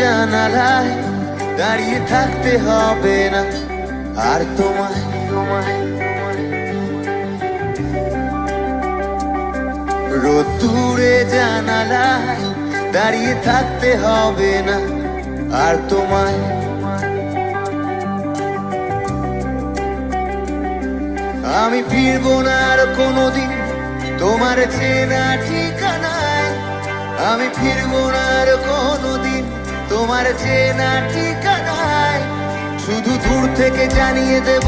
জানালায় দাঁড়িয়ে থাকতে হবে না আর তোমায়। রোদ্দুরে জানালায় দাঁড়িয়ে থাকতে হবে না আর তোমায়। আমি ফিরবো না আর কোনোদিন তোমার চেনা ঠিকানায়। আমি ফিরবো না আর কোনোদিন তোমার চেনা ঠিকানায়। শুধু দূর থেকে জানিয়ে দেব,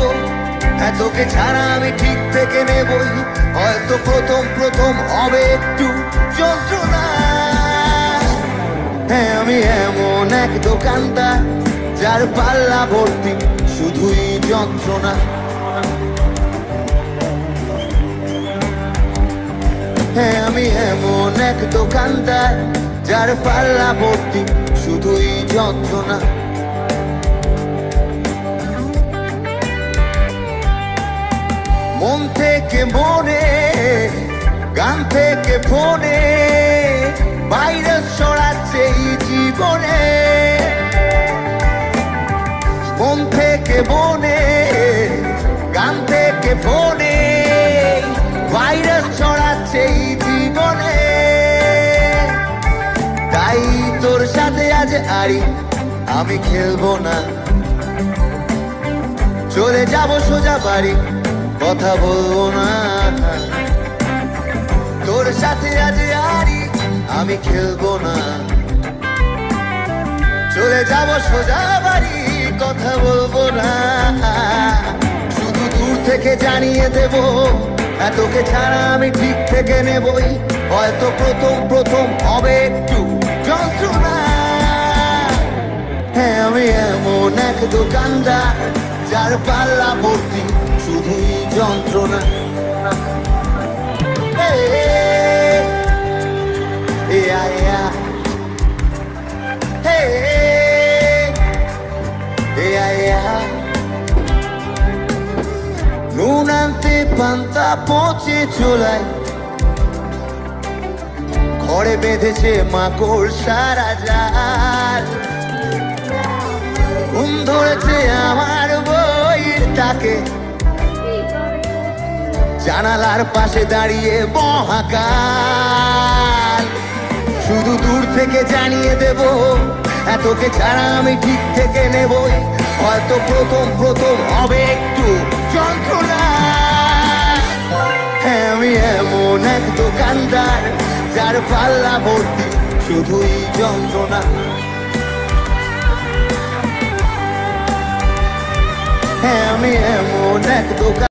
হ্যাঁ তোকে ছাড়া আমি ঠিক থেকে নেবই। হয়তো প্রথম প্রথম হবে একটু যন্ত্রণা। হ্যাঁ আমি এমন এক দোকানদার যার পাল্লা ভর্তি শুধুই যন্ত্রণা। হ্যাঁ আমি এমন এক দোকানদার যার পাল্লা ভর্তি শুধুই যন্ত্রণা। মন থেকে মনে, গান থেকে ফোনে ভাইরাস ছড়াচ্ছে এই জীবনে। মন থেকে মনে, গান থেকে ফোনে ভাইরাস ছড়াচ্ছে এই জীবনে। তাই তোর সাথে আজ আরি আমি খেলবো না, চলে যাব সোজা বাড়ি, কথা বলবো না। তোর সাথে আজ আরি আমি খেলবো না, চলে যাব সোজা বাড়ি, কথা বলবো না। শুধু দূর থেকে জানিয়ে দেব, তোকে ছাড়া আমি ঠিক থেকে নেবই। হয়তো প্রথম প্রথম হবে একটু যন্ত্রণা। হ্যাঁ আমি এমন এক দোকানদার যার পাল্লা ভর্তি শুধুই যন্ত্রণা। নুন আনতে পান্তা পচে চোলাই, ঘরে বেঁধেছে মাকড় সারা জাল। ঘুম ধরেছে আমার বইয়ের তাকে, জানালার পাশে দাঁড়িয়ে মহাকাল। শুধু দূর থেকে জানিয়ে দেব, তোকে ছাড়া আমি ঠিক থেকে নেবই। হয়তো প্রথম প্রথম হবে একটু যন্ত্রণা। হ্যাঁ আমি এমন এক দোকানদার যার পাল্লা ভর্তি শুধুই যন্ত্রণা। হ্যাঁ আমি এমন এক দোকান